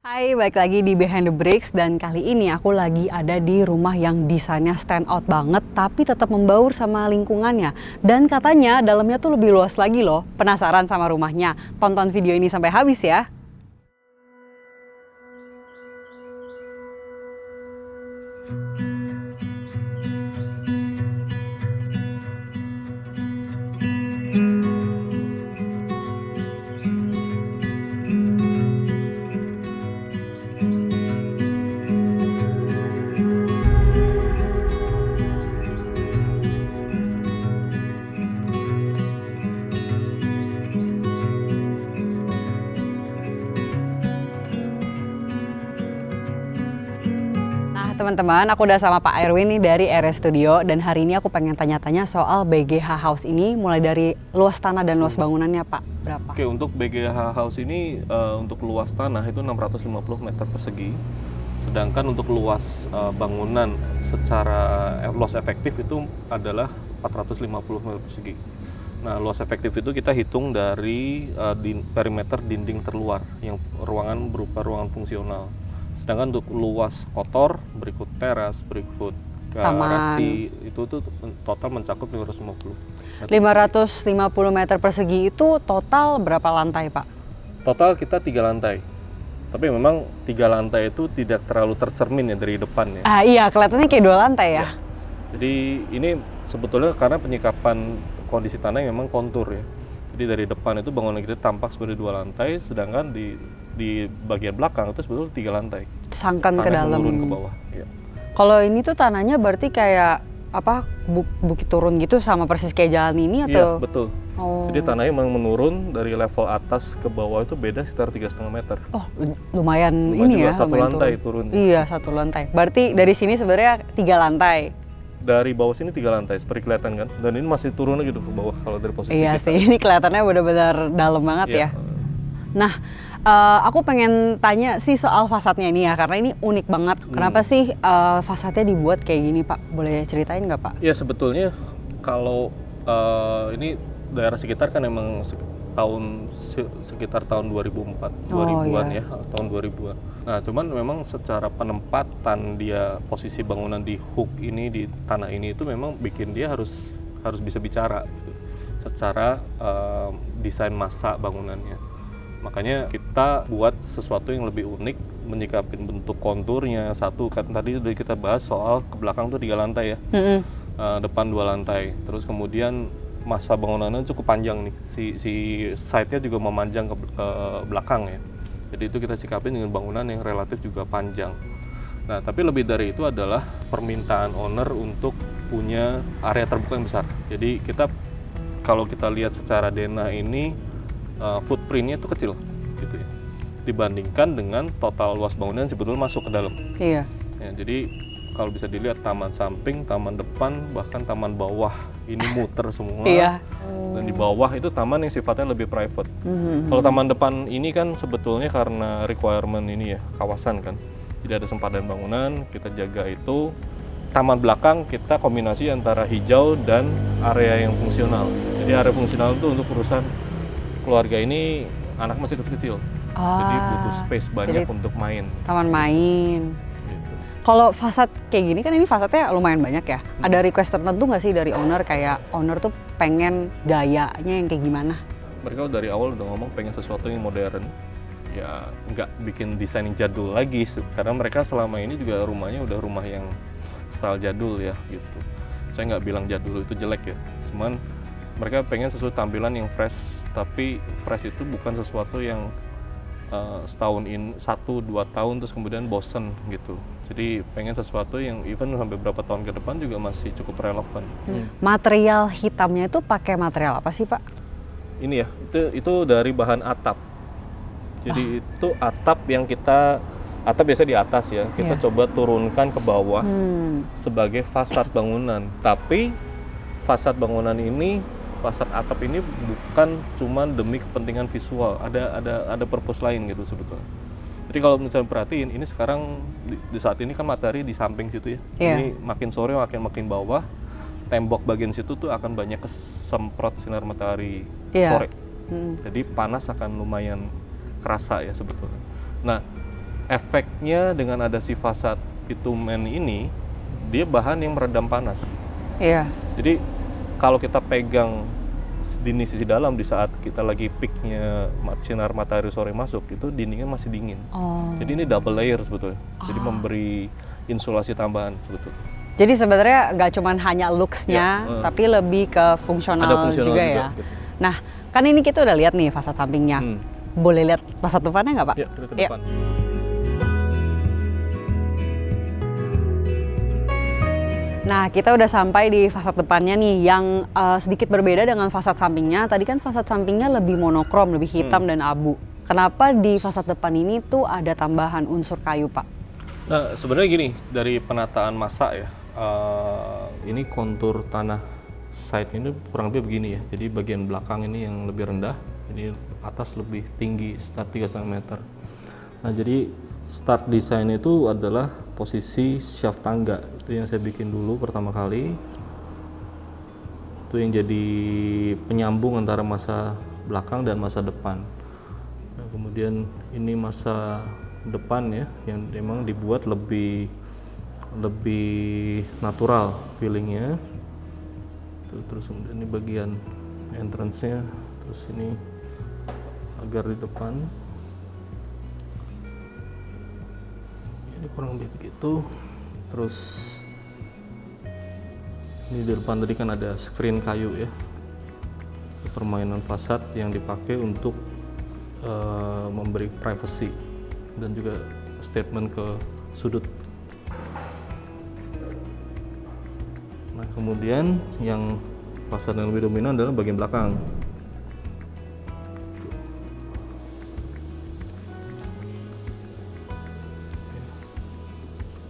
Hai, balik lagi di Behind the Bricks dan kali ini aku lagi ada di rumah yang desainnya stand out banget tapi tetap membaur sama lingkungannya. Dan katanya dalamnya tuh lebih luas lagi loh. Penasaran sama rumahnya? Tonton video ini sampai habis ya. Teman-teman, aku udah sama Pak Erwin nih dari RS Studio dan hari ini aku pengen tanya-tanya soal BGH House ini mulai dari luas tanah dan luas bangunannya Pak, berapa? Oke, untuk BGH House ini untuk luas tanah itu 650 meter persegi, sedangkan untuk luas bangunan secara luas efektif itu adalah 450 meter persegi. Nah, luas efektif itu kita hitung dari perimeter dinding terluar yang ruangan berupa ruangan fungsional. Sedangkan untuk luas kotor, berikut teras, berikut garasi, itu tuh total mencakup 550 meter persegi itu total berapa lantai Pak? Total kita 3 lantai. Tapi memang 3 lantai itu tidak terlalu tercermin ya dari depan ya. Iya, kelihatannya kayak 2 lantai ya. Jadi ini sebetulnya karena penyikapan kondisi tanah yang memang kontur ya. Jadi dari depan itu bangunan kita tampak sebagai 2 lantai, sedangkan di bagian belakang itu sebetulnya 3 lantai. Sangkan ke dalam. Menurun ke bawah. Ya. Kalau ini tuh tanahnya berarti kayak apa bukit turun gitu sama persis kayak jalan ini atau? Iya betul. Oh. Jadi tanahnya memang menurun dari level atas ke bawah itu beda sekitar 3,5 meter. Oh lumayan ini ya. Satu lantai turun. Iya 1 lantai. Berarti dari sini sebenarnya 3 lantai. Dari bawah sini 3 lantai, seperti kelihatan kan? Dan ini masih turun lagi tuh ke bawah kalau dari posisi iya kita. Sih, ini kelihatannya benar-benar dalam banget ya. Nah, aku pengen tanya sih soal fasadnya ini ya, karena ini unik banget. Kenapa sih fasadnya dibuat kayak gini Pak? Boleh ceritain nggak Pak? Ya sebetulnya kalau ini daerah sekitar kan emang sekitar tahun 2004, 2000-an iya. ya, tahun 2000-an. Nah, cuman memang secara penempatan dia posisi bangunan di hook ini di tanah ini itu memang bikin dia harus bisa bicara gitu, secara desain massa bangunannya. Makanya kita buat sesuatu yang lebih unik, menyikapin bentuk konturnya. Satu kan tadi udah kita bahas soal ke belakang tuh 3 lantai ya, depan 2 lantai. Terus kemudian masa bangunannya cukup panjang nih, si side-nya juga memanjang ke belakang ya. Jadi itu kita sikapin dengan bangunan yang relatif juga panjang. Nah, tapi lebih dari itu adalah permintaan owner untuk punya area terbuka yang besar. Jadi kalau kita lihat secara denah ini footprint-nya itu kecil gitu ya, dibandingkan dengan total luas bangunan yang sebetulnya masuk ke dalam. Iya. Ya, jadi kalau bisa dilihat taman samping, taman depan, bahkan taman bawah ini muter semua. Iya. Dan di bawah itu taman yang sifatnya lebih private. Kalau taman depan ini kan sebetulnya karena requirement ini ya, kawasan kan. Jadi ada sempadan bangunan, kita jaga itu. Taman belakang kita kombinasi antara hijau dan area yang fungsional. Jadi area fungsional itu untuk urusan keluarga ini, anak masih kecil-kecil. Jadi butuh space banyak untuk main. Taman main. Kalau fasad kayak gini kan ini fasadnya lumayan banyak ya. Ada request tertentu nggak sih dari owner, kayak owner tuh pengen gayanya yang kayak gimana? Mereka dari awal udah ngomong pengen sesuatu yang modern. Ya nggak bikin desain yang jadul lagi. Karena mereka selama ini juga rumahnya udah rumah yang style jadul ya gitu. Saya nggak bilang jadul itu jelek ya. Cuman mereka pengen sesuatu tampilan yang fresh. Tapi fresh itu bukan sesuatu yang setahun 1-2 tahun terus kemudian bosen gitu. Jadi pengen sesuatu yang even sampai berapa tahun ke depan juga masih cukup relevan. Material hitamnya itu pakai material apa sih Pak? Ini ya, itu dari bahan atap. Jadi itu atap yang atap biasa di atas ya, kita coba turunkan ke bawah sebagai fasad bangunan. Tapi fasad bangunan ini, fasad atap ini bukan cuma demi kepentingan visual, ada purpose lain gitu sebetulnya. Jadi kalau misalnya perhatiin, ini sekarang di saat ini kan matahari di samping situ ya. Ini makin sore makin bawah, tembok bagian situ tuh akan banyak kesemprot sinar matahari sore. Jadi panas akan lumayan kerasa ya sebetulnya. Nah, efeknya dengan ada si fasad bitumen ini, dia bahan yang meredam panas. Iya. Jadi kalau kita pegang di sisi dalam di saat kita lagi peaknya sinar matahari sore masuk, itu dindingnya masih dingin. Oh. Jadi ini double layer sebetulnya. Jadi memberi insulasi tambahan sebetulnya. Jadi sebenarnya nggak cuma hanya looks-nya, tapi lebih ke Ada fungsional fungsional juga juga, ya. gitu. Nah, kan ini kita udah lihat nih fasad sampingnya. Boleh lihat fasad depannya nggak, Pak? Ya, kita ke Yuk. depan. Nah, kita udah sampai di fasad depannya nih yang sedikit berbeda dengan fasad sampingnya. Tadi kan fasad sampingnya lebih monokrom, lebih hitam dan abu. Kenapa di fasad depan ini tuh ada tambahan unsur kayu, Pak? Nah, sebenarnya gini, dari penataan masa ya, ini kontur tanah site ini kurang lebih begini ya. Jadi bagian belakang ini yang lebih rendah, ini atas lebih tinggi, sekitar 3,5 meter. Nah, jadi start desain itu adalah posisi shaft tangga. Itu yang saya bikin dulu pertama kali. Itu yang jadi penyambung antara masa belakang dan masa depan. Nah, kemudian ini masa depan ya, yang memang dibuat lebih natural feelingnya. Terus kemudian ini bagian entrance-nya, terus ini agar di depan. Ini kurang lebih begitu. Terus ini di depan tadi kan ada screen kayu ya, permainan fasad yang dipakai untuk memberi privacy dan juga statement ke sudut. Nah, kemudian yang fasad yang lebih dominan adalah bagian belakang.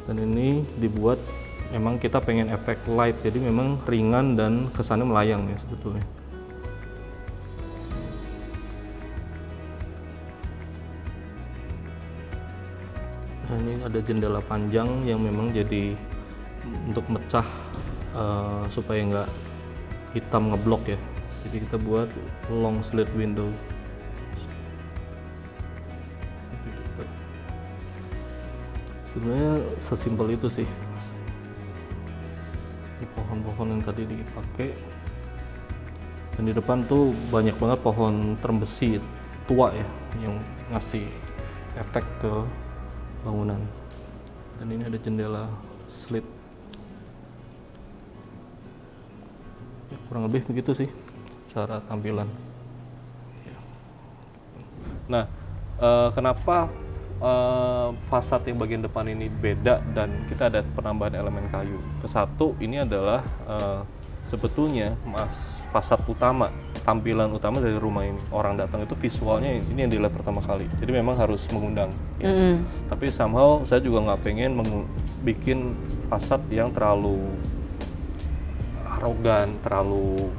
Dan ini dibuat, memang kita pengen efek light, jadi memang ringan dan kesannya melayang ya sebetulnya. Nah, ini ada jendela panjang yang memang jadi untuk mecah supaya nggak hitam ngeblok ya. Jadi kita buat long slit window. Sebenarnya sesimpel itu sih. Pohon-pohon yang tadi dipakai, dan di depan tuh banyak banget pohon term besi tua ya yang ngasih efek ke bangunan. Dan ini ada jendela slit. Ya, kurang lebih begitu sih cara tampilan. Nah, kenapa fasad yang bagian depan ini beda dan kita ada penambahan elemen kayu? Kesatu, ini adalah sebetulnya fasad utama, tampilan utama dari rumah ini. Orang datang itu visualnya ini yang dilihat pertama kali. Jadi memang harus mengundang. Ya. Tapi somehow saya juga nggak pengen bikin fasad yang terlalu arogan, terlalu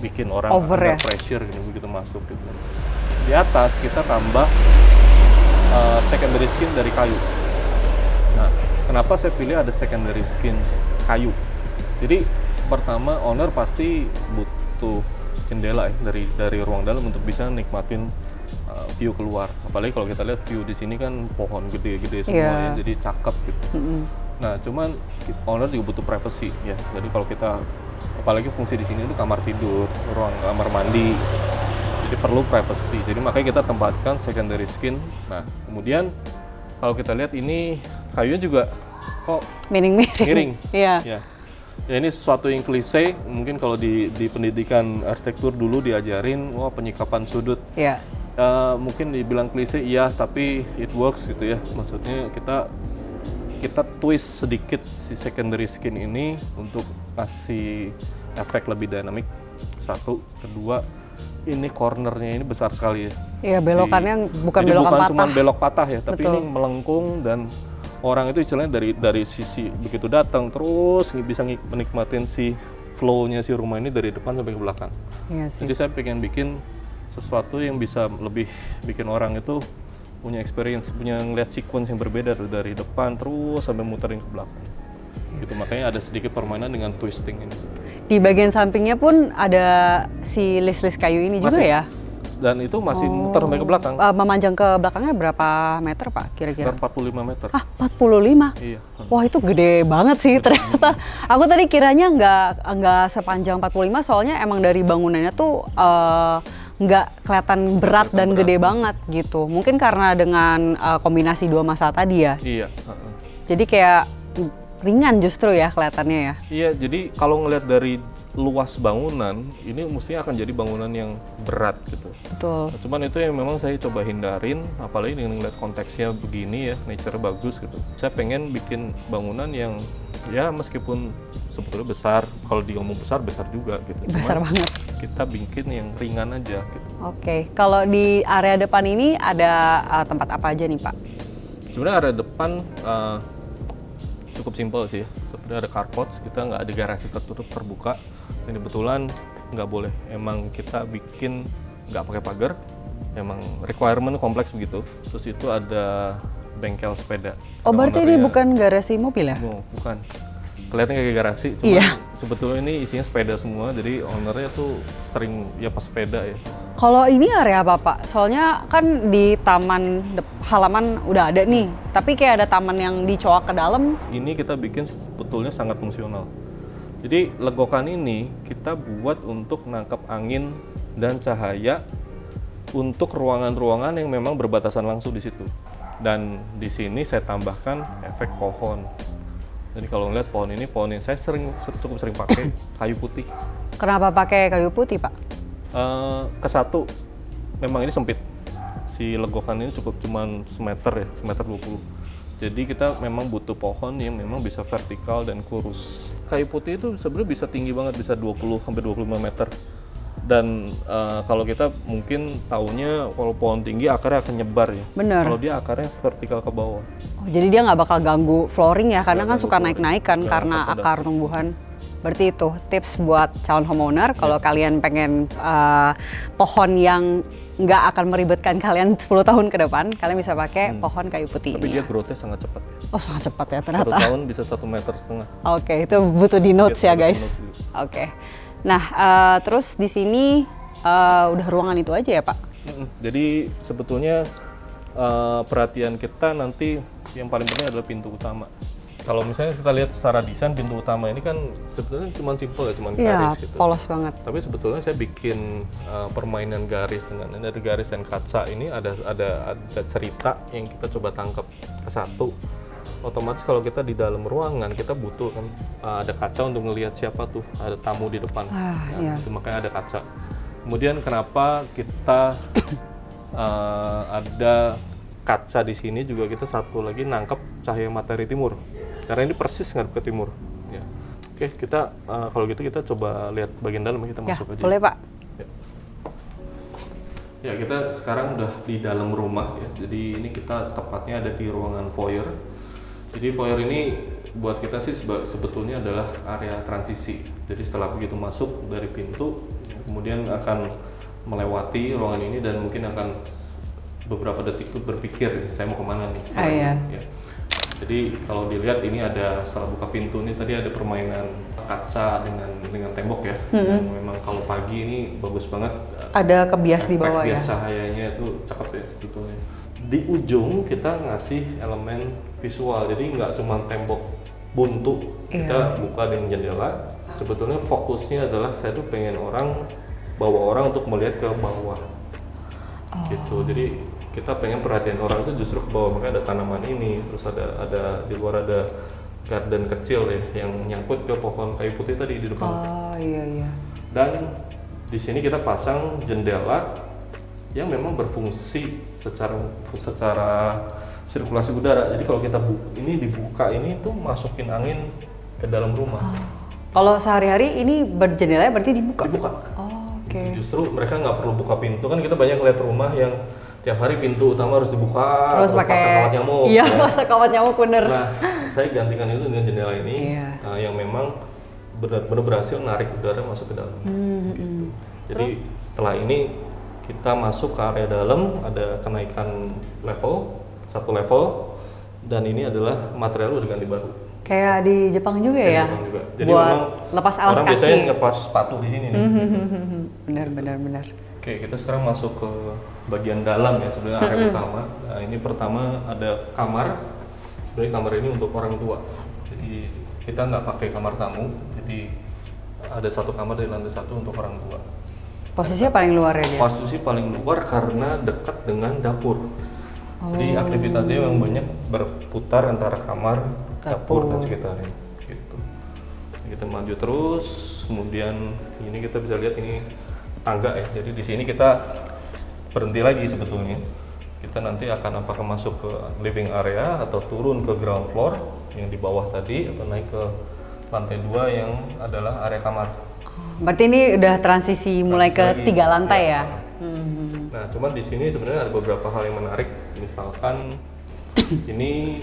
bikin orang over under ya? pressure gitu, begitu masuk gitu. Di atas kita tambah secondary skin dari kayu. Nah, kenapa saya pilih ada secondary skin kayu? Jadi pertama, owner pasti butuh jendela ya dari ruang dalam untuk bisa nikmatin view keluar. Apalagi kalau kita lihat view di sini kan pohon gede-gede semua ya, jadi cakep gitu. Nah, cuman owner juga butuh privacy ya. Jadi kalau kita, apalagi fungsi di sini itu kamar tidur, ruang kamar mandi. Jadi perlu privacy. Jadi makanya kita tempatkan secondary skin. Nah, kemudian kalau kita lihat ini kayunya juga kok miring. Iya. Ya. Ya, ini sesuatu yang klise. Mungkin kalau di pendidikan arsitektur dulu diajarin, wah penyikapan sudut. Iya. Mungkin dibilang klise, iya, tapi it works gitu ya. Maksudnya kita twist sedikit si secondary skin ini untuk kasih efek lebih dynamic. Satu, kedua, ini cornernya ini besar sekali ya. Iya, belokannya bukan jadi belokan bukan patah. cuma belok patah ya, tapi Betul. ini melengkung dan orang itu istilahnya dari sisi begitu datang terus bisa menikmatin si flow-nya si rumah ini dari depan sampai ke belakang. Iya sih. Jadi saya pengen bikin sesuatu yang bisa lebih bikin orang itu punya experience, punya ngeliat sequence yang berbeda dari depan terus sampai muterin ke belakang. Gitu, makanya ada sedikit permainan dengan twisting ini. Di bagian sampingnya pun ada si list-list kayu ini juga Masih. ya? dan itu masih muter sampai ke belakang. Memanjang ke belakangnya berapa meter Pak kira-kira? Sekitar 45 meter. Ah, 45? Iya. Wah itu gede banget sih ternyata. Aku tadi kiranya nggak sepanjang 45 soalnya emang dari bangunannya tuh nggak kelihatan berat dan gede banget gitu. Mungkin karena dengan kombinasi dua masa tadi ya. Iya. Jadi kayak ringan justru ya kelihatannya ya. Iya, jadi kalau ngelihat dari luas bangunan, ini mestinya akan jadi bangunan yang berat gitu. Betul. Nah, cuman itu yang memang saya coba hindarin, apalagi dengan ngeliat konteksnya begini ya, nature bagus gitu. Saya pengen bikin bangunan yang ya meskipun sebetulnya besar, kalau diomong besar juga gitu. Besar banget. Kita bikin yang ringan aja gitu. Oke, kalau di area depan ini ada tempat apa aja nih Pak? Sebenarnya area depan cukup simpel sih. Sebenarnya ada carport, kita nggak ada garasi tertutup terbuka. Dan kebetulan nggak boleh. Emang kita bikin nggak pakai pagar. Emang requirement kompleks begitu. Terus itu ada bengkel sepeda. Oh berarti ini bukan garasi mobil ya? No, bukan. Kelihatannya kayak garasi, cuma Iya. sebetulnya ini isinya sepeda semua. Jadi ownernya tuh sering ya pas sepeda ya. Kalau ini area apa Pak? Soalnya kan di taman halaman udah ada nih, tapi kayak ada taman yang dicoak ke dalam. Ini kita bikin sebetulnya sangat fungsional. Jadi legokan ini kita buat untuk nangkap angin dan cahaya untuk ruangan-ruangan yang memang berbatasan langsung di situ. Dan di sini saya tambahkan efek pohon. Jadi kalau ngeliat pohon ini saya cukup sering pakai kayu putih. Kenapa pakai kayu putih Pak? Kesatu, memang ini sempit. Si legokan ini cukup cuman semeter ya, semeter 20. Jadi kita memang butuh pohon yang memang bisa vertikal dan kurus. Kayu putih itu sebenarnya bisa tinggi banget, bisa 20 sampai 25 meter. Dan kalau kita mungkin taunya kalau pohon tinggi akarnya akan nyebar ya. Bener. Kalau dia akarnya vertikal ke bawah. Oh, jadi dia nggak bakal ganggu flooring ya, karena kan Nggak suka ganggu naik-naik kan flooring. karena Nggak akar tumbuhan. Berarti itu tips buat calon homeowner kalau kalian pengen pohon yang nggak akan meribetkan kalian 10 tahun ke depan, kalian bisa pakai pohon kayu putih Tapi ini. dia growth-nya sangat cepat. Oh sangat cepat ya 1 ternyata. tahun bisa 1,5 meter. Oke, itu butuh di notes ya Butuh di guys. notes dulu. Oke. Nah, terus di sini udah ruangan itu aja ya Pak? Jadi sebetulnya perhatian kita nanti yang paling penting adalah pintu utama. Kalau misalnya kita lihat secara desain pintu utama ini kan sebetulnya cuma simple ya, cuma Iya, garis gitu. polos banget. Tapi sebetulnya saya bikin permainan garis dengan ini ada garis dan kaca ini ada cerita yang kita coba tangkap ke satu. Otomatis kalau kita di dalam ruangan kita butuh kan ada kaca untuk ngelihat siapa tuh ada tamu di depan. Iya. Itu makanya ada kaca. Kemudian kenapa kita ada kaca di sini juga kita satu lagi nangkep cahaya matahari timur. Karena ini persis ngadep ke timur. Ya. Oke, kita kalau gitu kita coba lihat bagian dalam kita Ya, masuk aja. boleh Pak. Ya, kita sekarang udah di dalam rumah ya. Jadi ini kita tepatnya ada di ruangan foyer. Jadi foyer ini buat kita sih sebetulnya adalah area transisi. Jadi setelah begitu masuk dari pintu, kemudian akan melewati ruangan ini dan mungkin akan beberapa detik itu berpikir saya mau kemana nih. Iya. Ya. Jadi kalau dilihat ini ada setelah buka pintu ini tadi ada permainan kaca dengan tembok ya. Yang memang kalau pagi ini bagus banget. Ada kebias di bawah ya. Cahayanya itu cakep ya sebetulnya. Di ujung kita ngasih elemen visual. Jadi nggak cuma tembok buntu. Kita buka dengan jendela. Sebetulnya fokusnya adalah saya tuh pengen bawa orang untuk melihat ke bawah. Gitu. Jadi kita pengen perhatian orang itu justru ke bawah, makanya ada tanaman ini, terus ada di luar ada garden kecil ya yang nyangkut ke pohon kayu putih tadi di depan. Oh iya. Dan di sini kita pasang jendela yang memang berfungsi secara sirkulasi udara. Jadi kalau kita ini dibuka ini tuh masukin angin ke dalam rumah. Kalau sehari-hari ini berjendela berarti dibuka? Dibuka. Oh, oke. Justru mereka nggak perlu buka pintu, kan kita banyak lihat rumah yang tiap hari pintu utama harus dibuka, Terus pakai pasang kawat nyamuk. Iya, ya. pasang kawat nyamuk bener. Nah, saya gantikan itu dengan jendela ini yang memang benar-benar berhasil narik udara masuk ke dalam. Jadi setelah ini kita masuk ke area dalam, ada kenaikan satu level, dan ini adalah material udah ganti baru. Kayak di Jepang juga ya? Jepang juga. Jadi buat memang lepas alas orang kaki. biasanya ngepas sepatu di sini nih. Benar. Oke, Oke, kita sekarang masuk ke bagian dalam ya, sebenarnya area utama. Nah, ini pertama ada kamar. Sebenarnya kamar ini untuk orang tua. Jadi kita nggak pakai kamar tamu. Jadi ada satu kamar di lantai 1 untuk orang tua. Posisinya paling luar ya dia? Posisi paling luar karena dekat dengan dapur. Jadi aktivitasnya memang banyak berputar antara kamar, dapur dan sekitarnya. Gitu. Kita maju terus, kemudian ini kita bisa lihat ini tangga ya. Jadi di sini kita berhenti lagi sebetulnya. Kita nanti akan apakah masuk ke living area atau turun ke ground floor yang di bawah tadi atau naik ke lantai 2 yang adalah area kamar. Berarti ini udah transisi mulai ke 3 lantai ya? Nah, cuman di sini sebenarnya ada beberapa hal yang menarik. Misalkan ini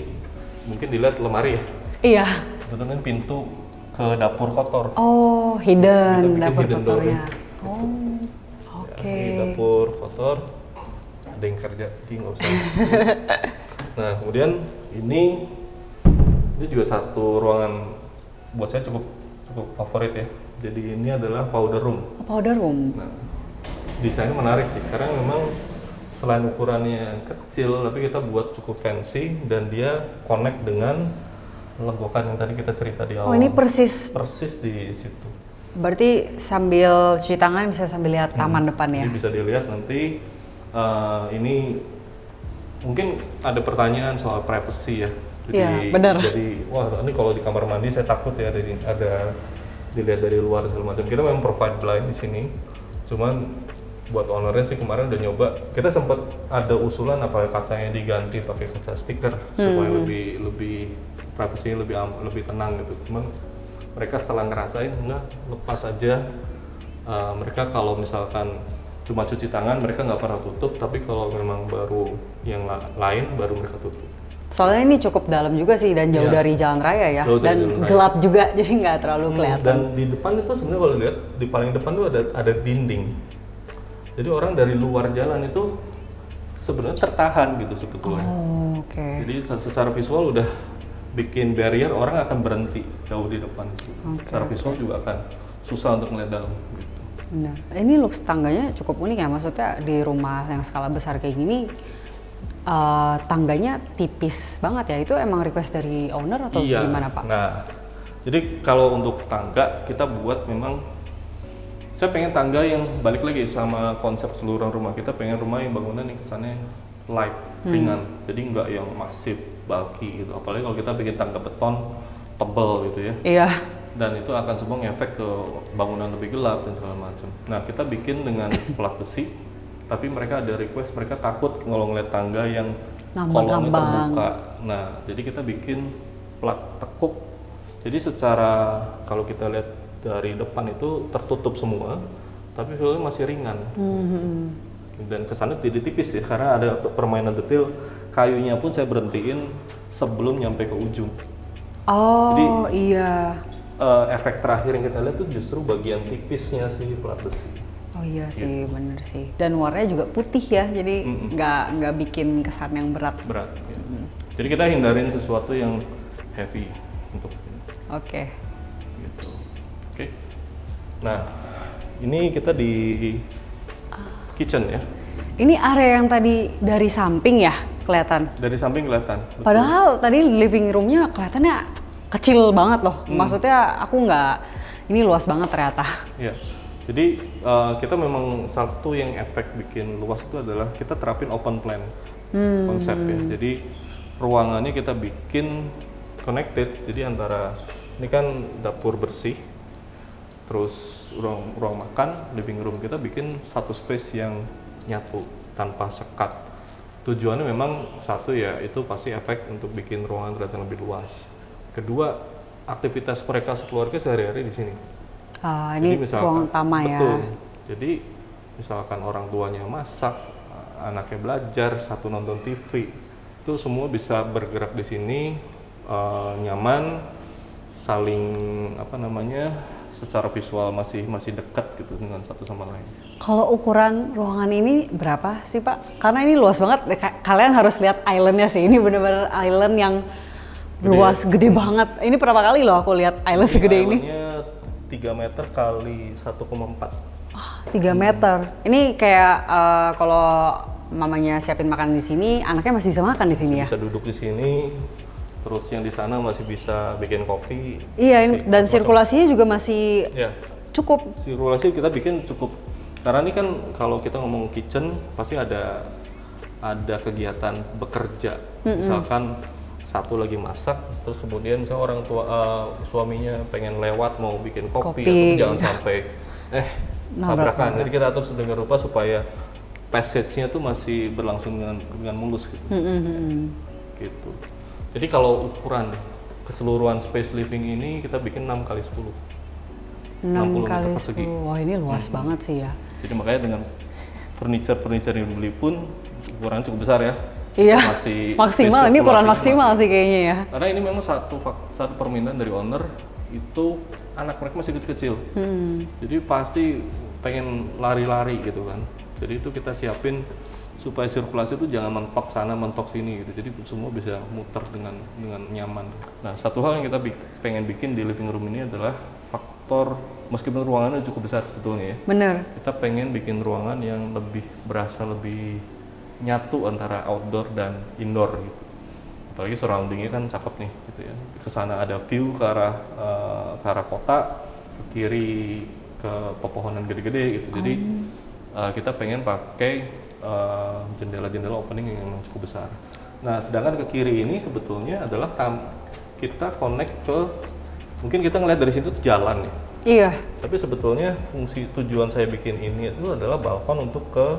mungkin dilihat lemari ya. Iya. Sebetulnya pintu ke dapur kotor. Oh, Kita hidden bikin dapur hidden door kotornya. ya. Oh, oke. Ini dapur kotor. Ada yang kerja, jadi nggak usah. Nah, kemudian ini juga satu ruangan buat saya cukup favorit ya. Jadi ini adalah powder room. Powder room. Nah, desainnya menarik sih, karena memang selain ukurannya kecil, tapi kita buat cukup fancy dan dia connect dengan legokan yang tadi kita cerita di awal. Oh, ini persis di situ. Berarti sambil cuci tangan bisa sambil lihat taman depan ya? Jadi bisa dilihat nanti ini mungkin ada pertanyaan soal privacy ya. Jadi, iya, benar. Jadi, wah ini kalau di kamar mandi saya takut ya ada dilihat dari luar segala macam. Kita memang provide blind di sini. Cuman buat ownernya sih kemarin udah nyoba. Kita sempat ada usulan apakah kacanya diganti pakai kaca stiker supaya lebih privacy lebih tenang gitu. Cuman mereka setelah ngerasain enggak, lepas aja. Mereka kalau misalkan cuma cuci tangan mereka nggak pernah tutup, tapi kalau memang baru yang lain baru mereka tutup. Soalnya ini cukup dalam juga sih dan jauh dari jalan raya ya, dan gelap juga jadi nggak terlalu kelihatan. Dan di depan itu sebenarnya kalau lihat di paling depan tuh ada dinding. Jadi orang dari luar jalan itu sebenarnya tertahan gitu sebetulnya. Oh, oke. Jadi secara visual udah bikin barrier, orang akan berhenti jauh di depan. Secara visual juga akan susah untuk melihat dalam. Gitu. Benar. Ini looks tangganya cukup unik ya, maksudnya di rumah yang skala besar kayak gini tangganya tipis banget ya. Itu emang request dari owner atau gimana Pak? Nah, jadi kalau untuk tangga kita buat memang saya pengen tangga yang balik lagi sama konsep seluruh rumah kita, pengen rumah yang bangunan yang kesannya light, ringan. Jadi nggak yang masif, bulky gitu. Apalagi kalau kita bikin tangga beton tebel gitu ya. Iya. Dan itu akan semua ngefek ke bangunan lebih gelap dan segala macam. Nah, kita bikin dengan plat besi, tapi mereka ada request, mereka takut kalau ngeliat tangga yang kolongnya terbuka. Nah, jadi kita bikin plat tekuk. Jadi secara kalau kita lihat dari depan itu tertutup semua, tapi visualnya masih ringan. Dan kesannya tidak tipis ya, karena ada permainan detail. Kayunya pun saya berhentiin sebelum nyampe ke ujung. Oh, jadi, iya. Efek terakhir yang kita lihat tuh justru bagian tipisnya si plat besi. Oh iya sih, bener sih. Dan warnanya juga putih ya, jadi nggak bikin kesan yang berat. Ya. Jadi kita hindarin sesuatu yang heavy untuk ini. Oke. Gitu. Oke. Nah, ini kita di kitchen ya. Ini area yang tadi dari samping ya kelihatan? Dari samping kelihatan. Betul. Padahal tadi living roomnya kelihatannya kecil banget loh. Maksudnya aku ini luas banget ternyata. Iya. Jadi kita memang satu yang efek bikin luas itu adalah kita terapin open plan konsepnya. Jadi ruangannya kita bikin connected. Jadi antara ini kan dapur bersih, terus ruang makan, living room kita bikin satu space yang nyatu tanpa sekat. Tujuannya memang satu ya itu pasti efek untuk bikin ruangan kelihatan lebih luas. Kedua, aktivitas mereka sekeluarga sehari-hari di sini. Ini ruang utama ya. Betul. Jadi misalkan orang tuanya masak, anaknya belajar, satu nonton TV, itu semua bisa bergerak di sini nyaman, saling secara visual masih dekat gitu dengan satu sama lain. Kalau ukuran ruangan ini berapa sih Pak? Karena ini luas banget. Kalian harus lihat islandnya sih. Ini benar-benar island yang luas, gede banget. Ini berapa kali loh aku lihat island segede ini. Islandnya 3 meter kali 1,4. 3 meter. Ini kayak kalau mamanya siapin makan di sini, anaknya masih bisa makan di sini ya? Bisa duduk di sini, terus yang di sana masih bisa bikin kopi. Iya, dan sirkulasinya juga masih Ya, cukup. sirkulasi kita bikin cukup. Karena ini kan kalau kita ngomong kitchen pasti ada kegiatan bekerja. Misalkan satu lagi masak, terus kemudian misalnya orang tua suaminya pengen lewat mau bikin kopi. Atau jangan sampai tabrakan. Jadi kita atur sedemikian rupa supaya passage-nya tuh masih berlangsung dengan mulus gitu. Gitu. Jadi kalau ukuran keseluruhan space living ini kita bikin 6 kali 10. 6 kali meter persegi. 10. Wah, ini luas banget sih ya. Jadi makanya dengan furniture yang dibeli pun ukurannya cukup besar ya. Iya, Masih maksimal. Ini ukuran maksimal sih kayaknya ya. Karena ini memang satu permintaan dari owner itu anak mereka masih kecil-kecil. Jadi pasti pengen lari-lari gitu kan. Jadi itu kita siapin supaya sirkulasi itu jangan mentok sana mentok sini gitu. Jadi semua bisa muter dengan nyaman. Nah, satu hal yang kita pengen bikin di living room ini adalah faktor meskipun ruangannya cukup besar sebetulnya ya. Bener. Kita pengen bikin ruangan yang berasa lebih nyatu antara outdoor dan indoor gitu. Apalagi surroundingnya kan cakep nih gitu ya. Kesana ada view ke arah kota, ke kiri ke pepohonan gede-gede gitu. Jadi kita pengen pakai jendela-jendela opening yang memang cukup besar. Nah, sedangkan ke kiri ini sebetulnya adalah kita connect ke, mungkin kita ngeliat dari situ tuh jalan nih. Iya. Tapi sebetulnya tujuan saya bikin ini itu adalah balkon untuk ke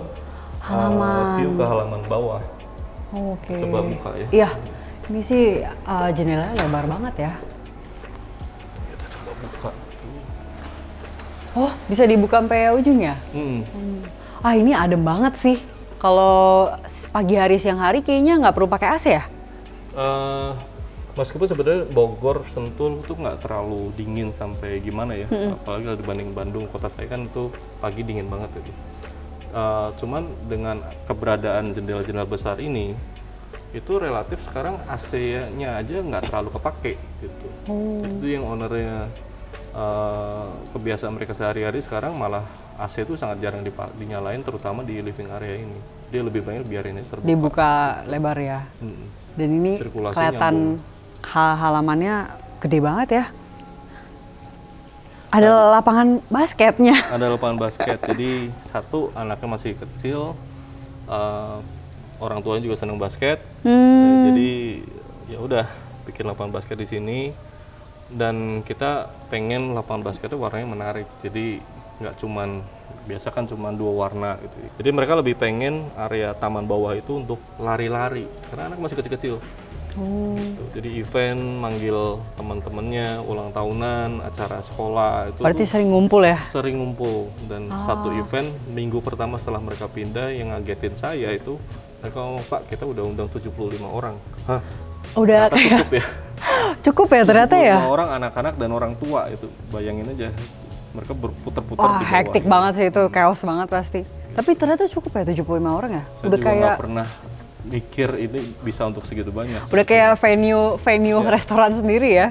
view ke halaman bawah. Oke. Coba buka ya. Iya. Ini sih jendelanya lebar banget ya. Kita coba buka. Oh, bisa dibuka sampai ujung ya? Ah, ini adem banget sih. Kalau pagi hari siang hari kayaknya nggak perlu pakai AC ya? Meskipun sebenarnya Bogor, Sentul tuh nggak terlalu dingin sampai gimana ya, apalagi kalau dibanding Bandung, kota saya kan tuh pagi dingin banget gitu. Cuman dengan keberadaan jendela-jendela besar ini, itu relatif sekarang AC-nya aja nggak terlalu kepake gitu. Itu yang ownernya kebiasaan mereka sehari-hari sekarang malah AC itu sangat jarang dinyalain, terutama di living area ini. Dia lebih banyak biarin ini terbuka. Dibuka lebar ya. Dan ini kelihatan halamannya gede banget ya. Ada lapangan basketnya. Ada lapangan basket. Jadi satu, anaknya masih kecil, orang tuanya juga senang basket. Jadi ya udah bikin lapangan basket di sini. Dan kita pengen lapangan basketnya warnanya menarik. Jadi nggak cuman biasa kan cuma 2 warna gitu. Jadi mereka lebih pengen area taman bawah itu untuk lari-lari karena anak masih kecil-kecil. Gitu. Jadi event manggil teman-temannya, ulang tahunan, acara sekolah itu. Berarti sering ngumpul ya? Sering ngumpul, dan satu event minggu pertama setelah mereka pindah yang ngagetin saya itu mereka ngomong, "Pak, kita udah undang 75 orang." Hah? Udah cukup ya? Cukup ya ternyata ya? 75 orang, anak-anak dan orang tua itu. Bayangin aja. Mereka berputar-putar Wah, di bawah. hektik banget sih itu, chaos banget pasti. Tapi ternyata cukup ya 75 orang ya? Saya udah juga kayak nggak pernah mikir ini bisa untuk segitu banyak. Udah kayak venue restoran sendiri ya?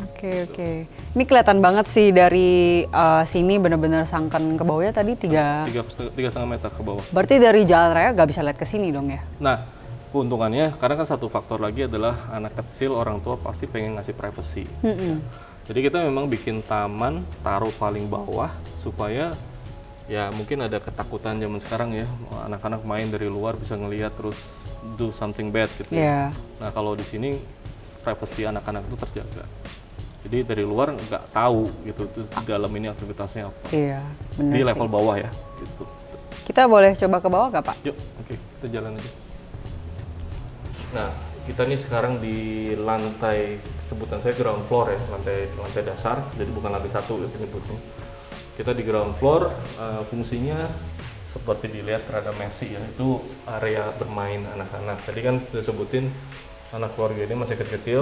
Oke. Ini kelihatan banget sih dari sini bener-bener sangkan ke bawahnya tadi 3,5 meter ke bawah. Berarti dari jalan raya nggak bisa lihat ke sini dong ya? Nah, keuntungannya karena kan satu faktor lagi adalah anak kecil, orang tua pasti pengen ngasih privacy. Jadi kita memang bikin taman taruh paling bawah supaya ya mungkin ada ketakutan zaman sekarang ya, anak-anak main dari luar bisa ngelihat terus do something bad gitu. Yeah. Nah, kalau di sini privasi anak-anak itu terjaga. Jadi dari luar nggak tahu gitu di dalam ini aktivitasnya apa. Iya, benar. Di level bawah ya gitu. Kita boleh coba ke bawah nggak, Pak? Yuk, oke, kita jalan aja. Nah, kita nih sekarang di lantai, sebutan saya ground floor ya, lantai dasar, jadi bukan lantai 1 itu nyebutnya. Kita di ground floor, fungsinya seperti dilihat rada messy ya, itu area bermain anak-anak. Tadi kan sudah sebutin anak keluarga ini masih kecil-kecil,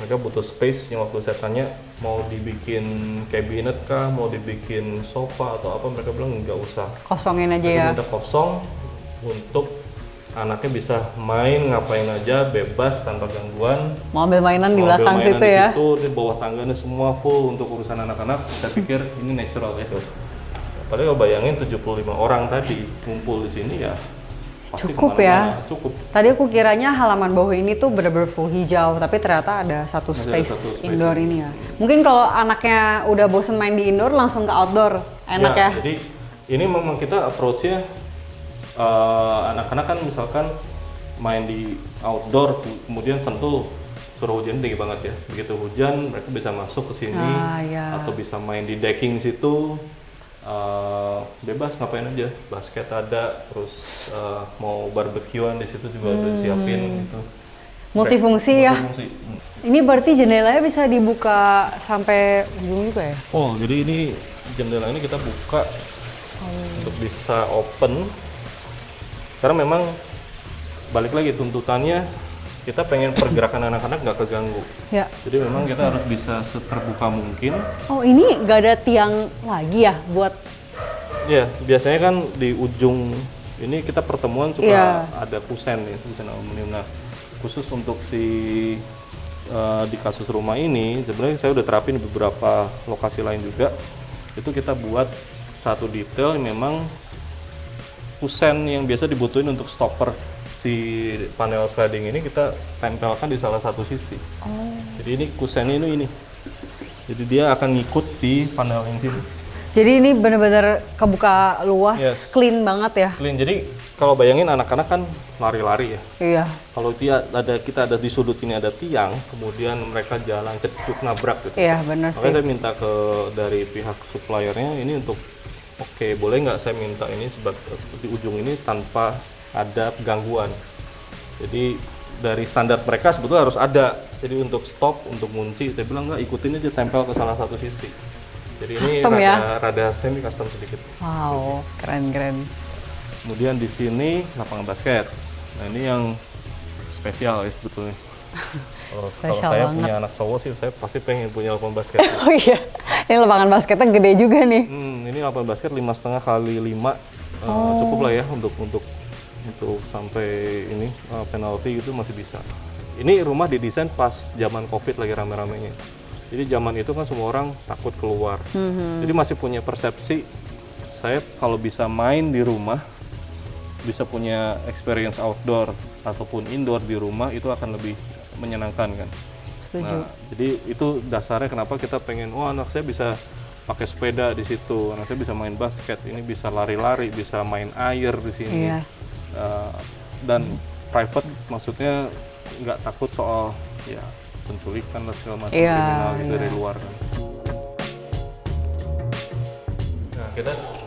mereka butuh space. Yang waktu saya tanya mau dibikin cabinet kah, mau dibikin sofa atau apa, mereka bilang nggak usah. Kosongin aja mereka ya. minta kosong untuk anaknya bisa main ngapain aja bebas tanpa gangguan. Mau ambil mainan di belakang situ ya? Di bawah tangganya semua full untuk urusan anak-anak. Saya pikir ini natural ya. Padahal kalau bayangin 75 orang tadi ngumpul di sini ya pasti Cukup kemana-mana. ya. Cukup. Tadi aku kiranya halaman bawah ini tuh bener-bener full hijau, tapi ternyata ada satu Ada space, satu space indoor ini ya. Mungkin kalau anaknya udah bosen main di indoor langsung ke outdoor, enak ya. Jadi ini memang kita approach-nya anak-anak kan misalkan main di outdoor kemudian sentuh curah hujan tinggi banget ya. Begitu hujan mereka bisa masuk ke sini Ya. atau bisa main di decking situ. Bebas ngapain aja, basket ada, terus mau barbekyuan di situ juga udah disiapin gitu. Multifungsi ya. Multifungsi. Ini berarti jendelanya bisa dibuka sampai ujung juga ya? Oh, jadi ini jendela ini kita buka untuk bisa open. Karena memang balik lagi tuntutannya kita pengen pergerakan anak-anak nggak keganggu. Ya. Jadi memang kita harus bisa seterbuka mungkin. Oh, ini nggak ada tiang lagi ya buat? Ya, biasanya kan di ujung ini kita pertemuan suka Iya. ada kusen ya, kusen aluminium. Nah, khusus untuk di kasus rumah ini, sebenarnya saya udah terapin di beberapa lokasi lain juga. Itu kita buat satu detail yang memang kusen yang biasa dibutuhin untuk stopper si panel sliding ini kita tempelkan di salah satu sisi. Jadi ini kusennya ini. Jadi dia akan ngikut di panel yang sini. Jadi ini bener-bener kebuka luas, Yes. clean banget ya? Clean. Jadi kalau bayangin anak-anak kan lari-lari ya. Iya. Kalau kita ada di sudut ini ada tiang, kemudian mereka jalan ceduk nabrak gitu. Iya, bener Makanya sih. saya minta dari pihak suppliernya ini untuk oke, boleh nggak saya minta ini di ujung ini tanpa ada gangguan. Jadi dari standar mereka sebetulnya harus ada. Jadi untuk stop, untuk kunci, saya bilang nggak, ikutin aja tempel ke salah satu sisi. Jadi ini Custom ya? rada semi custom sedikit. Wow, keren-keren. Kemudian di sini lapangan basket. Nah ini yang spesial ya sebetulnya. Kalau Spesial saya banget. punya anak cowok sih, saya pasti pengen punya lapangan basket. Oh iya, ini lapangan basketnya gede juga nih. Ini lapangan basket 5,5 kali 5 cukup lah ya untuk sampai ini penalti itu masih bisa. Ini rumah didesain pas zaman COVID lagi rame-ramenya. Jadi zaman itu kan semua orang takut keluar. Jadi masih punya persepsi saya kalau bisa main di rumah, bisa punya experience outdoor ataupun indoor di rumah itu akan lebih menyenangkan kan. Setuju. Nah, jadi itu dasarnya kenapa kita pengen, anak saya bisa pakai sepeda di situ, anak saya bisa main basket, ini bisa lari-lari, bisa main air di sini. Iya. Dan private maksudnya nggak takut soal ya penculikan dan segala macam Iya, kriminal gitu iya. dari luar kan. Nah,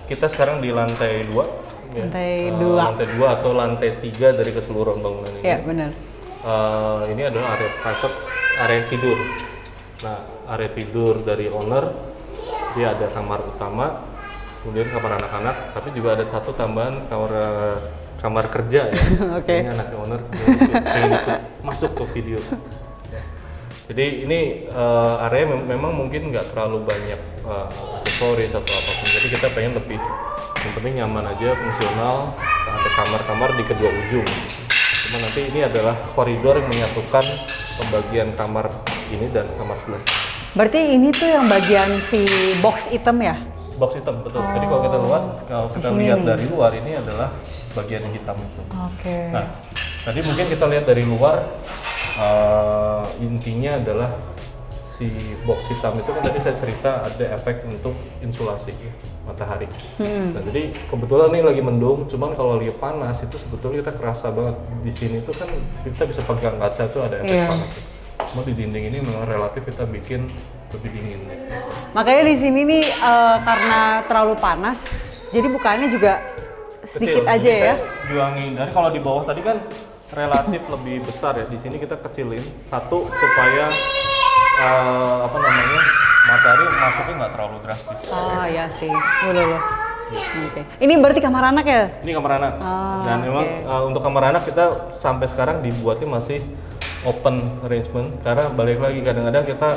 kita sekarang di lantai 2. Lantai 2. Lantai 2 atau lantai 3 dari keseluruhan bangunan ini. Iya, bener. Ini adalah area private, area tidur. Nah, area tidur dari owner, dia ada kamar utama, kemudian kamar anak-anak, tapi juga ada satu tambahan kamar kerja ya. Oke. Ini anak owner pengen ikut masuk ke video. Jadi ini area memang mungkin nggak terlalu banyak aksesoris atau apapun. Jadi kita pengen lebih, yang penting nyaman aja, fungsional. Ada kamar-kamar di kedua ujung. Cuma nanti ini adalah koridor yang menyatukan pembagian kamar ini dan kamar sebelah sini. Berarti ini tuh yang bagian si box item ya? Box hitam betul. Jadi kalau kita Di sini lihat nih. dari luar ini adalah bagian yang hitam itu. Oke. Nah, tadi mungkin kita lihat dari luar intinya adalah si box hitam itu kan tadi saya cerita ada efek untuk insulasi matahari. Nah, jadi kebetulan ini lagi mendung, cuman kalau lagi panas itu sebetulnya kita kerasa banget di sini tuh kan kita bisa pegang kaca tuh ada efek Iya. panas. Cuma di dinding ini memang relatif kita bikin lebih dingin. Makanya di sini nih karena terlalu panas, jadi bukaannya juga sedikit Kecil. aja Jadi ya. saya juga ngindari kalau di bawah tadi kan relatif lebih besar ya. Di sini kita kecilin satu supaya matahari masuknya nggak terlalu drastis. Oh iya sih, loh. Oke. Ini berarti kamar anak ya? Ini kamar anak. Ah, Dan memang oke. untuk kamar anak kita sampai sekarang dibuatnya masih open arrangement karena balik lagi kadang-kadang kita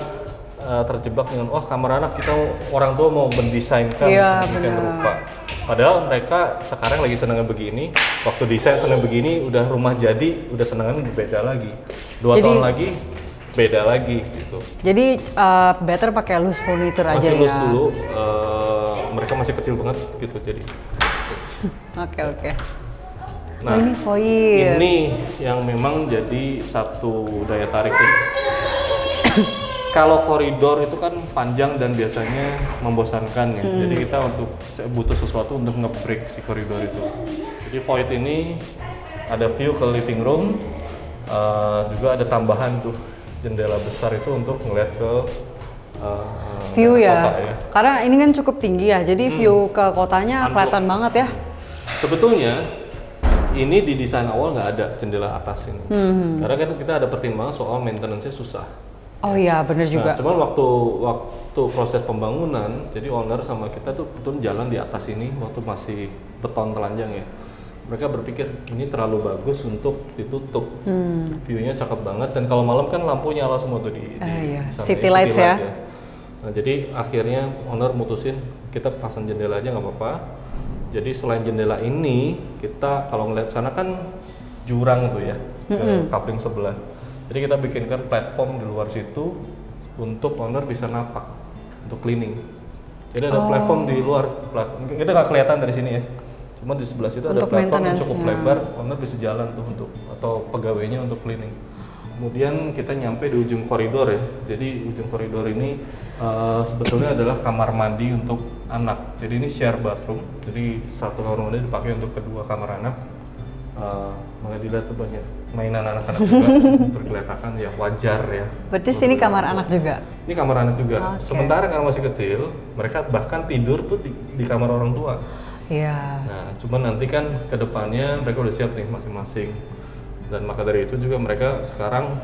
terjebak dengan kamar anak kita orang tua mau mendesainkan Iya, sedemikian benar. rupa. Padahal mereka sekarang lagi senangnya begini, waktu desain senang begini, udah rumah jadi, udah senangan berbeda lagi. 2 Jadi- tahun lagi beda lagi gitu. Jadi better pakai loose furniture aja Masih ya. lulus dulu, mereka masih kecil banget gitu. Jadi Oke. nah, ini void. ini yang memang jadi satu daya tarik sih. Kalau koridor itu kan panjang dan biasanya membosankan ya. Jadi kita butuh sesuatu untuk nge-break si koridor itu. Jadi void ini ada view ke living room, juga ada tambahan tuh jendela besar itu untuk ngeliat ke View ya. kota ya. Karena ini kan cukup tinggi ya. Jadi view ke kotanya kelihatan banget ya. Sebetulnya ini di desain awal nggak ada jendela atas ini, karena kan kita ada pertimbangan soal maintenance-nya susah. Oh iya, bener juga. Nah, cuman waktu proses pembangunan, jadi owner sama kita tuh betul jalan di atas ini waktu masih beton telanjang ya. Mereka berpikir ini terlalu bagus untuk ditutup. View-nya cakep banget dan kalau malam kan lampu nyala semua tuh di Iya. sana, City lights ya. Nah, jadi akhirnya owner mutusin kita pasang jendela aja nggak apa-apa. Jadi selain jendela ini, kita kalau ngeliat sana kan jurang tuh ya, ke coupling sebelah. Jadi kita bikinkan platform di luar situ untuk owner bisa napak, untuk cleaning. Jadi ada platform di luar, kita nggak kelihatan dari sini ya. Cuma di sebelah situ ada Untuk platform yang cukup maintenance-nya. lebar, owner bisa jalan tuh untuk atau pegawainya untuk cleaning. Kemudian kita nyampe di ujung koridor ya. Jadi ujung koridor ini sebetulnya adalah kamar mandi untuk anak. Jadi ini share bathroom. Jadi satu kamar mandi dipakai untuk kedua kamar anak. Makanya dilihat tuh banyak mainan anak-anak juga. Berkeletakan ya wajar ya. Berarti sini kamar anak juga. Ini kamar anak juga. Oke. Sementara karena masih kecil, mereka bahkan tidur tuh di kamar orang tua. Iya. Nah, cuman nanti kan ke depannya mereka udah siap nih masing-masing. Dan maka dari itu juga mereka sekarang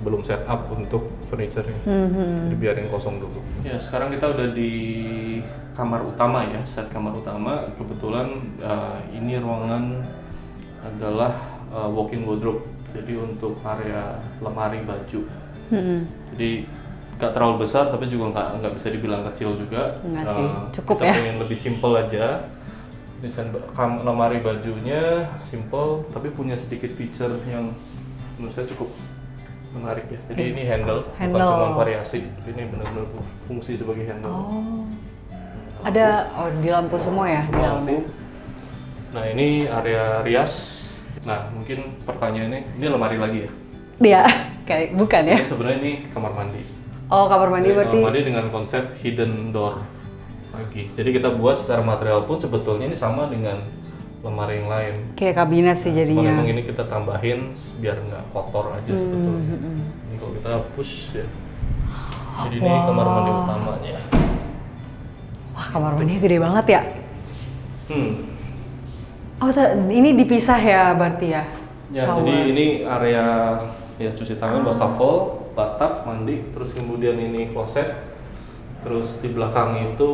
belum set up untuk furniture-nya. Jadi biarin kosong dulu. Ya, sekarang kita udah di kamar utama ya, set kamar utama. Kebetulan ini ruangan adalah walk-in wardrobe. Jadi untuk area lemari baju. Jadi nggak terlalu besar tapi juga nggak bisa dibilang kecil juga. Nggak sih, cukup kita ya. pengen lebih simple aja. Desain lemari bajunya simple tapi punya sedikit feature yang menurut saya cukup menarik ya. Jadi ini handle, bukan cuma variasi. Ini benar-benar fungsi sebagai handle. Oh. Ada di lampu semua ya di dalamnya. Nah ini area rias. Nah mungkin pertanyaannya ini lemari lagi ya? Dia kayak bukan ya? Ini sebenarnya ini kamar mandi. Oh, kamar mandi Jadi berarti. kamar mandi dengan konsep hidden door lagi. Jadi kita buat secara material pun sebetulnya ini sama dengan lemari yang lain. Kayak kabinet sih Cuma jadinya. memang ini kita tambahin biar nggak kotor aja sebetulnya. Ini kalau kita push ya. Jadi ini kamar mandi utamanya. Wah, kamar mandinya gede banget ya. Hmm. Oh, ini dipisah ya berarti ya? Ya, Shower. jadi ini area ya cuci tangan, wastafel, bathtub, mandi, terus kemudian ini kloset, terus di belakang itu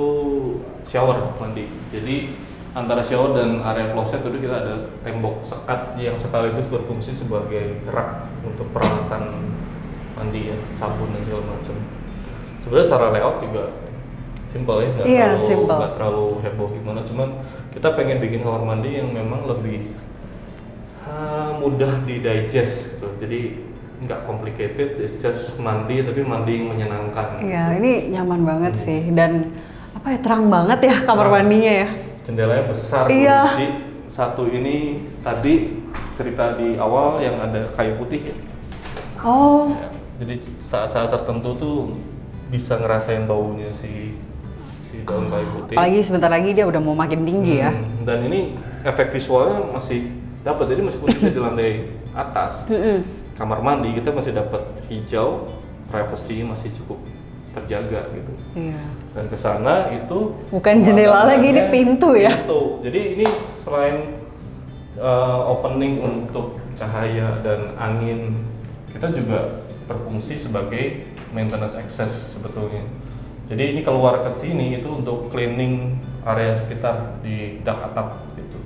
shower mandi. Jadi antara shower dan area kloset itu kita ada tembok sekat yang sekaligus berfungsi sebagai rak untuk peralatan mandi ya, sabun dan segala macam. Sebenarnya secara layout juga simple ya, nggak terlalu heboh gimana. Cuman kita pengen bikin kamar mandi yang memang lebih mudah di digest gitu. Jadi nggak complicated, it's just mandi tapi mandi yang menyenangkan. Iya, ini nyaman banget sih dan apa ya terang banget ya kamar mandinya ya. Jendelanya besar, Iya. kunci. Satu ini tadi cerita di awal yang ada kayu putih ya. Oh, Ya, jadi saat-saat tertentu tuh bisa ngerasain baunya si daun kayu putih. apalagi sebentar lagi dia udah mau makin tinggi ya. Dan ini efek visualnya masih dapat, jadi meskipun kita di lantai atas kamar mandi kita masih dapat hijau, privacy masih cukup terjaga gitu. Iya. Dan ke sana itu Bukan jendela lagi, ini pintu ya? Pintu. Jadi ini selain opening untuk cahaya dan angin, kita juga berfungsi sebagai maintenance access sebetulnya. Jadi ini keluar ke sini itu untuk cleaning area sekitar di dak atap gitu.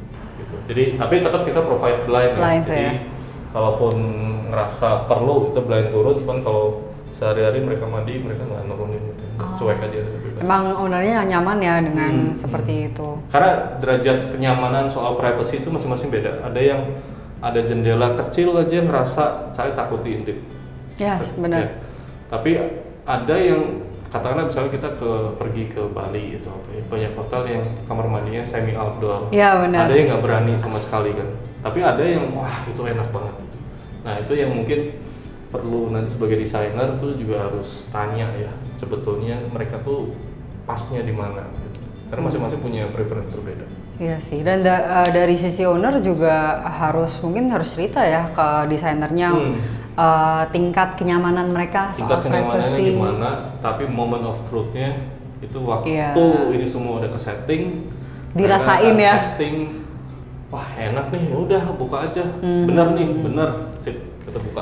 Jadi tapi tetap kita provide blind ya. Blinds Jadi ya. kalaupun ngerasa perlu kita blind turun, cuman kalau sehari-hari mereka mandi mereka nggak nurunin gitu. Cuek aja bebas. Emang ownernya nyaman ya dengan seperti itu. Karena derajat kenyamanan soal privacy itu masing-masing beda. Ada yang ada jendela kecil aja ngerasa saya takut diintip. Ya, benar. Ya. Tapi ada yang katakanlah misalnya kita pergi ke Bali gitu, banyak hotel yang kamar mandinya semi outdoor. Iya, benar. Ada yang nggak berani sama sekali kan. Tapi ada yang wah itu enak banget. Nah itu yang mungkin perlu nanti sebagai desainer tuh juga harus tanya ya, sebetulnya mereka tuh pasnya di mana. Gitu. Karena masing-masing punya preferensi berbeda. Iya sih, dan dari sisi owner juga mungkin harus cerita ya ke desainernya tingkat kenyamanan mereka soal tingkat kenyamanannya privacy. gimana, tapi moment of truth-nya itu waktu ini semua udah ke setting, dirasain ya. testing, wah enak nih, udah buka aja, bener nih, bener, sip, kita buka.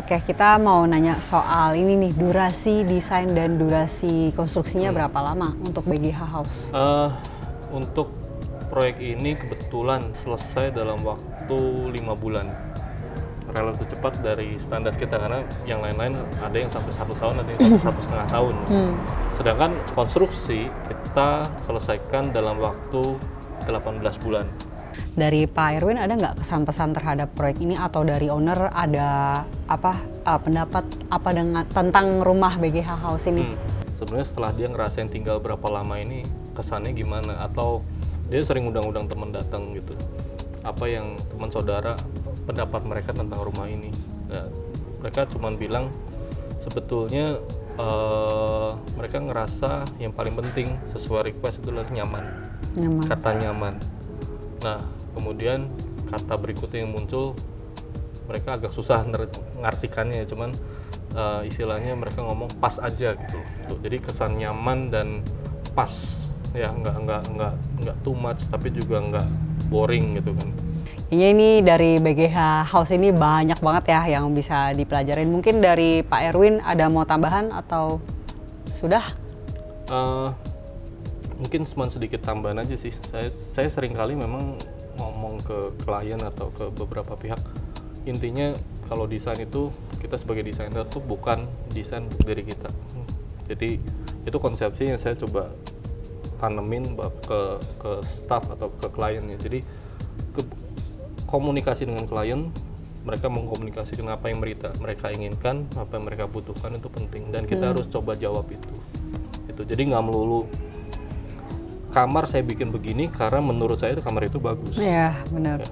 Oke, kita mau nanya soal ini nih, durasi desain dan durasi konstruksinya berapa lama untuk BGH House? Untuk proyek ini kebetulan selesai dalam waktu 5 bulan. Relatif cepat dari standar kita, karena yang lain-lain ada yang sampai 1 tahun, ada yang sampai 1,5 tahun. Sedangkan konstruksi kita selesaikan dalam waktu 18 bulan. Dari Pak Erwin ada nggak kesan-pesan terhadap proyek ini, atau dari owner ada pendapat apa tentang rumah BGH House ini? Sebenarnya setelah dia ngerasain tinggal berapa lama ini, kesannya gimana? Atau dia sering undang-undang teman datang gitu. Apa yang teman saudara, pendapat mereka tentang rumah ini? Nah, mereka cuma bilang sebetulnya mereka ngerasa yang paling penting sesuai request itu adalah nyaman. Kata nyaman. Nah, kemudian kata berikutnya yang muncul, mereka agak susah ngartikannya, cuman istilahnya mereka ngomong pas aja gitu. Jadi kesan nyaman dan pas, ya nggak too much, tapi juga nggak boring gitu kan. Ini dari BGH House ini banyak banget ya yang bisa dipelajarin. Mungkin dari Pak Erwin ada mau tambahan atau sudah? Mungkin cuma sedikit tambahan aja sih. Saya sering kali memang ngomong ke klien atau ke beberapa pihak. Intinya kalau desain itu, kita sebagai desainer tuh bukan desain untuk diri kita. Jadi itu konsepsi yang saya coba tanemin ke staff atau ke kliennya. Jadi komunikasi dengan klien, mereka mengkomunikasikan apa yang mereka inginkan, apa yang mereka butuhkan, itu penting, dan kita harus coba jawab itu. Jadi nggak melulu kamar saya bikin begini karena menurut saya itu kamar itu bagus. Iya, benar. Ya.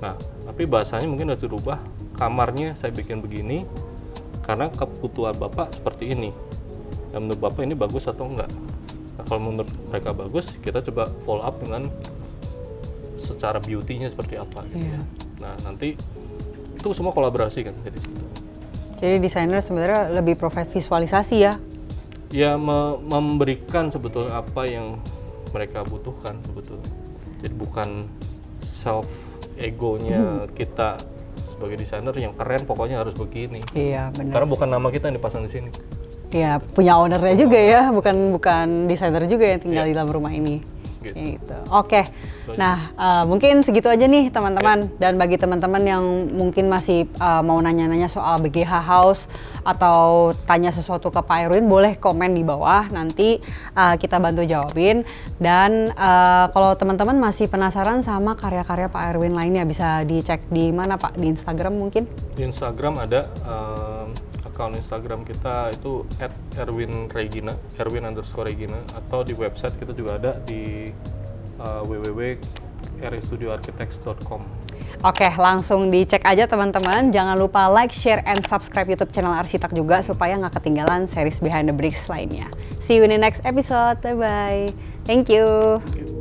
Nah, tapi bahasanya mungkin harus dirubah. Kamarnya saya bikin begini karena kebutuhan Bapak seperti ini. Dan menurut Bapak ini bagus atau enggak? Nah, kalau menurut mereka bagus, kita coba follow up dengan secara beauty-nya seperti apa gitu. Iya. Nah, nanti itu semua kolaborasi kan dari situ. Jadi desainer sebenarnya lebih visualisasi ya? Ya, memberikan sebetulnya apa yang mereka butuhkan sebetulnya. Jadi bukan self egonya kita sebagai desainer yang keren pokoknya harus begini. Iya, benar. Karena bukan nama kita yang dipasang di sini. Iya, punya ownernya juga ya, bukan desainer juga yang tinggal di dalam rumah ini. Gitu. Oke. Nah, mungkin segitu aja nih teman-teman. Dan bagi teman-teman yang mungkin masih mau nanya-nanya soal BGH House atau tanya sesuatu ke Pak Erwin, boleh komen di bawah, nanti kita bantu jawabin. Dan kalau teman-teman masih penasaran sama karya-karya Pak Erwin lainnya, bisa dicek di mana Pak? Di Instagram mungkin? Di Instagram ada akun Instagram kita itu @erwinregina, Erwin_Regina, atau di website kita juga ada di www rsstudioarchitects.com. Oke, langsung dicek aja teman-teman. Jangan lupa like, share, and subscribe YouTube channel Arsitak juga supaya nggak ketinggalan series Behind the Bricks lainnya. See you in the next episode. Bye-bye. Thank you. Thank you.